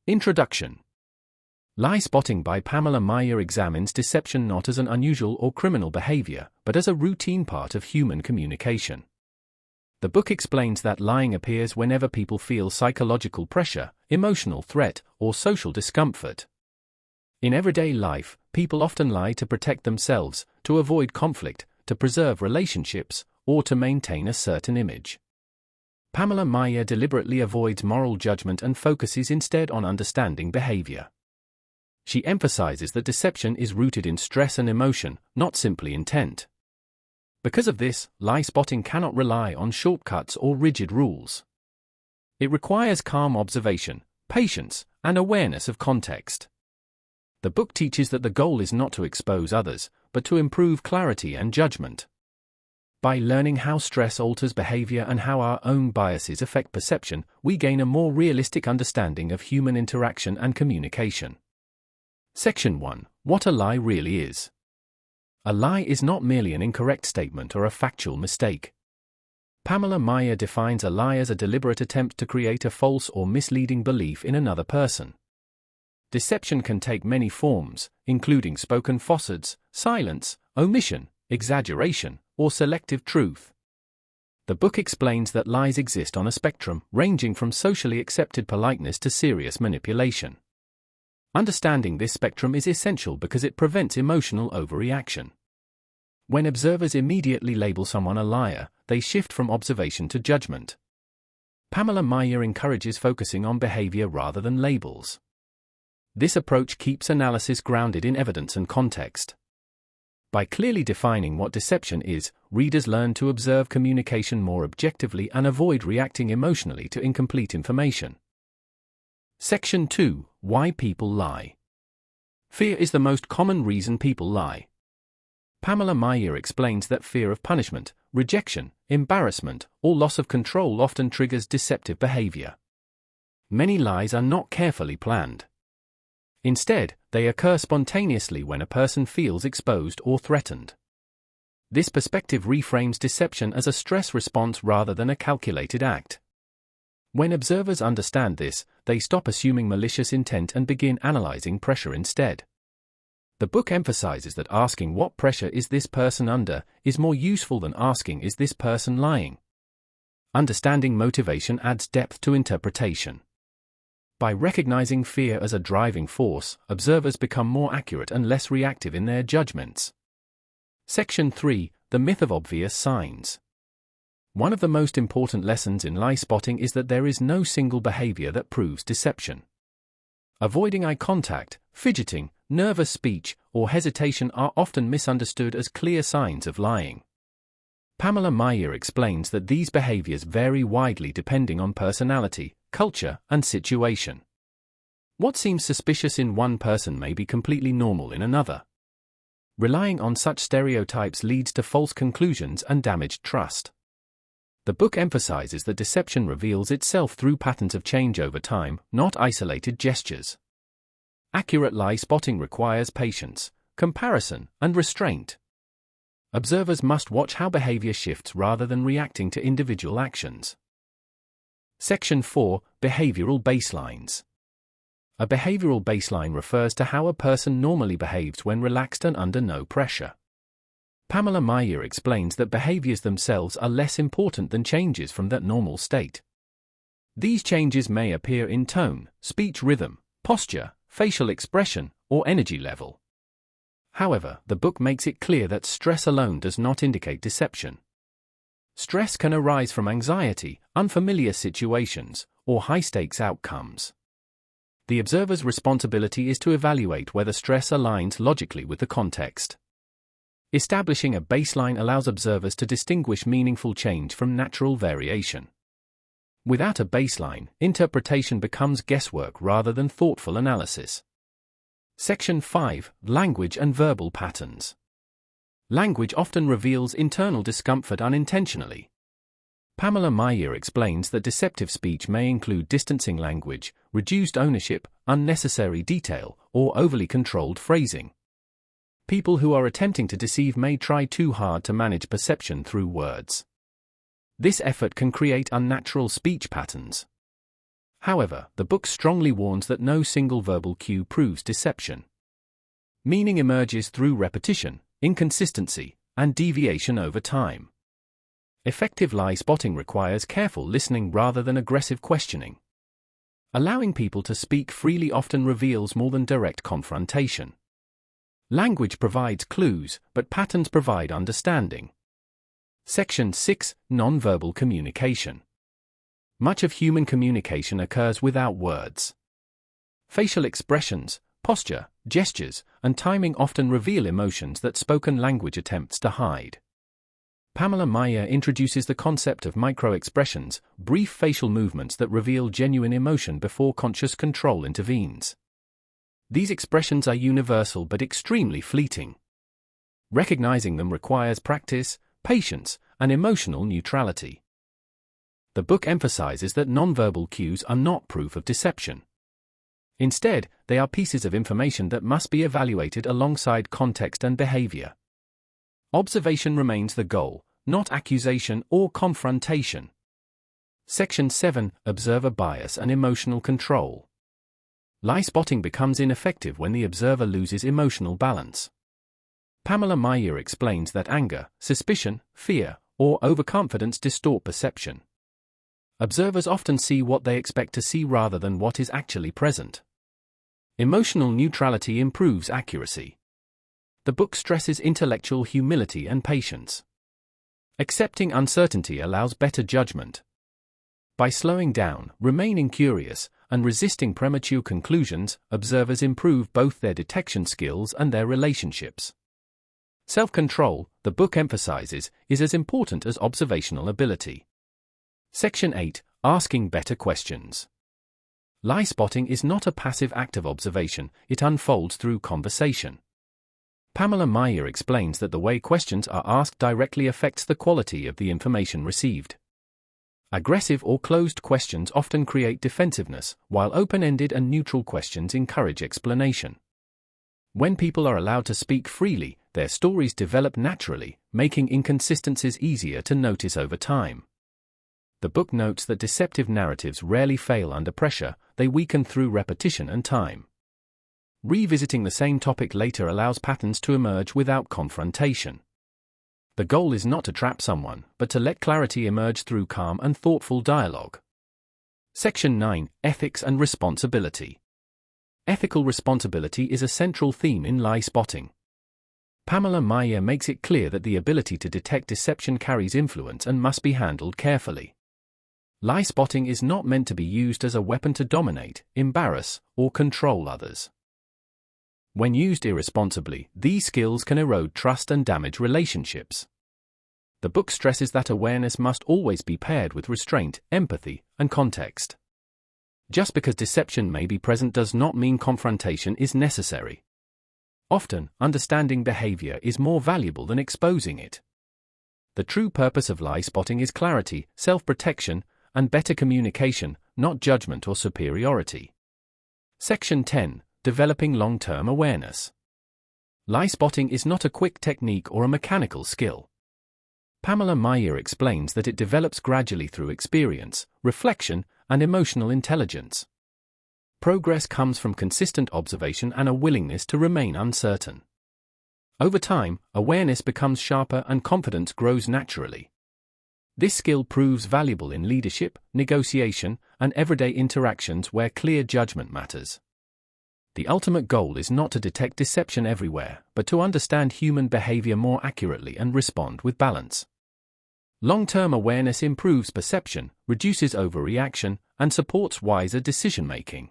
Introduction. Lie spotting by Pamela Meyers examines deception not as an unusual or criminal behavior, but as a routine part of human communication. The book explains that lying appears whenever people feel psychological pressure, emotional threat, or social discomfort. In everyday life, people often lie to protect themselves, to avoid conflict, to preserve relationships, or to maintain a certain image. Pamela Meyers deliberately avoids moral judgment and focuses instead on understanding behavior. She emphasizes that deception is rooted in stress and emotion, not simply intent. Because of this, lie spotting cannot rely on shortcuts or rigid rules. It requires calm observation, patience, and awareness of context. The book teaches that the goal is not to expose others, but to improve clarity and judgment. By learning how stress alters behavior and how our own biases affect perception, we gain a more realistic understanding of human interaction and communication. Section 1. What a lie really is. A lie is not merely an incorrect statement or a factual mistake. Pamela Meyers defines a lie as a deliberate attempt to create a false or misleading belief in another person. Deception can take many forms, including spoken falsehoods, silence, omission, exaggeration, or selective truth. The book explains that lies exist on a spectrum, ranging from socially accepted politeness to serious manipulation. Understanding this spectrum is essential because it prevents emotional overreaction. When observers immediately label someone a liar, they shift from observation to judgment. Pamela Meyers encourages focusing on behavior rather than labels. This approach keeps analysis grounded in evidence and context. By clearly defining what deception is, readers learn to observe communication more objectively and avoid reacting emotionally to incomplete information. Section 2. Why people lie. Fear is the most common reason people lie. Pamela Meyers explains that fear of punishment, rejection, embarrassment, or loss of control often triggers deceptive behavior. Many lies are not carefully planned. Instead, they occur spontaneously when a person feels exposed or threatened. This perspective reframes deception as a stress response rather than a calculated act. When observers understand this, they stop assuming malicious intent and begin analyzing pressure instead. The book emphasizes that asking "what pressure is this person under" is more useful than asking "is this person lying?" Understanding motivation adds depth to interpretation. By recognizing fear as a driving force, observers become more accurate and less reactive in their judgments. Section 3. The myth of obvious signs. One of the most important lessons in lie spotting is that there is no single behavior that proves deception. Avoiding eye contact, fidgeting, nervous speech, or hesitation are often misunderstood as clear signs of lying. Pamela Meyers explains that these behaviors vary widely depending on personality, culture, and situation. What seems suspicious in one person may be completely normal in another. Relying on such stereotypes leads to false conclusions and damaged trust. The book emphasizes that deception reveals itself through patterns of change over time, not isolated gestures. Accurate lie spotting requires patience, comparison, and restraint. Observers must watch how behavior shifts rather than reacting to individual actions. Section 4. Behavioral baselines. A behavioral baseline refers to how a person normally behaves when relaxed and under no pressure. Pamela Meyers explains that behaviors themselves are less important than changes from that normal state. These changes may appear in tone, speech rhythm, posture, facial expression, or energy level. However, the book makes it clear that stress alone does not indicate deception. Stress can arise from anxiety, unfamiliar situations, or high-stakes outcomes. The observer's responsibility is to evaluate whether stress aligns logically with the context. Establishing a baseline allows observers to distinguish meaningful change from natural variation. Without a baseline, interpretation becomes guesswork rather than thoughtful analysis. Section 5. Language and verbal patterns. Language often reveals internal discomfort unintentionally. Pamela Meyers explains that deceptive speech may include distancing language, reduced ownership, unnecessary detail, or overly controlled phrasing. People who are attempting to deceive may try too hard to manage perception through words. This effort can create unnatural speech patterns. However, the book strongly warns that no single verbal cue proves deception. Meaning emerges through repetition, inconsistency, and deviation over time. Effective lie spotting requires careful listening rather than aggressive questioning. Allowing people to speak freely often reveals more than direct confrontation. Language provides clues, but patterns provide understanding. Section 6. Nonverbal communication. Much of human communication occurs without words. Facial expressions, posture, gestures, and timing often reveal emotions that spoken language attempts to hide. Pamela Meyers introduces the concept of micro-expressions, brief facial movements that reveal genuine emotion before conscious control intervenes. These expressions are universal but extremely fleeting. Recognizing them requires practice, patience, and emotional neutrality. The book emphasizes that nonverbal cues are not proof of deception. Instead, they are pieces of information that must be evaluated alongside context and behavior. Observation remains the goal, not accusation or confrontation. Section 7. Observer bias and emotional control. Lie spotting becomes ineffective when the observer loses emotional balance. Pamela Meyers explains that anger, suspicion, fear, or overconfidence distort perception. Observers often see what they expect to see rather than what is actually present. Emotional neutrality improves accuracy. The book stresses intellectual humility and patience. Accepting uncertainty allows better judgment. By slowing down, remaining curious, and resisting premature conclusions, observers improve both their detection skills and their relationships. Self-control, the book emphasizes, is as important as observational ability. Section 8. Asking better questions. Lie spotting is not a passive act of observation, it unfolds through conversation. Pamela Meyers explains that the way questions are asked directly affects the quality of the information received. Aggressive or closed questions often create defensiveness, while open-ended and neutral questions encourage explanation. When people are allowed to speak freely, their stories develop naturally, making inconsistencies easier to notice over time. The book notes that deceptive narratives rarely fail under pressure, they weaken through repetition and time. Revisiting the same topic later allows patterns to emerge without confrontation. The goal is not to trap someone, but to let clarity emerge through calm and thoughtful dialogue. Section 9. Ethics and responsibility. Ethical responsibility is a central theme in lie spotting. Pamela Meyers makes it clear that the ability to detect deception carries influence and must be handled carefully. Lie spotting is not meant to be used as a weapon to dominate, embarrass, or control others. When used irresponsibly, these skills can erode trust and damage relationships. The book stresses that awareness must always be paired with restraint, empathy, and context. Just because deception may be present does not mean confrontation is necessary. Often, understanding behavior is more valuable than exposing it. The true purpose of lie spotting is clarity, self-protection, and better communication, not judgment or superiority. Section 10. Developing long-term awareness. Lie spotting is not a quick technique or a mechanical skill. Pamela Meyers explains that it develops gradually through experience, reflection, and emotional intelligence. Progress comes from consistent observation and a willingness to remain uncertain. Over time, awareness becomes sharper and confidence grows naturally. This skill proves valuable in leadership, negotiation, and everyday interactions where clear judgment matters. The ultimate goal is not to detect deception everywhere, but to understand human behavior more accurately and respond with balance. Long-term awareness improves perception, reduces overreaction, and supports wiser decision-making.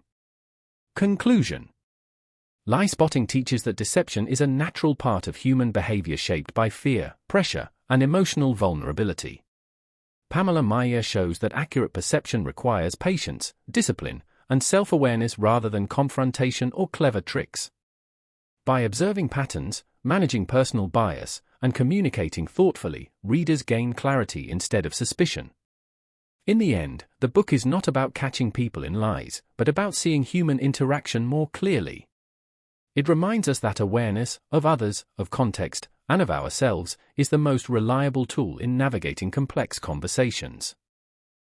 Conclusion. Lie spotting teaches that deception is a natural part of human behavior shaped by fear, pressure, and emotional vulnerability. Pamela Meyers shows that accurate perception requires patience, discipline, and self-awareness rather than confrontation or clever tricks. By observing patterns, managing personal bias, and communicating thoughtfully, readers gain clarity instead of suspicion. In the end, the book is not about catching people in lies, but about seeing human interaction more clearly. It reminds us that awareness, of others, of context, and of ourselves, is the most reliable tool in navigating complex conversations.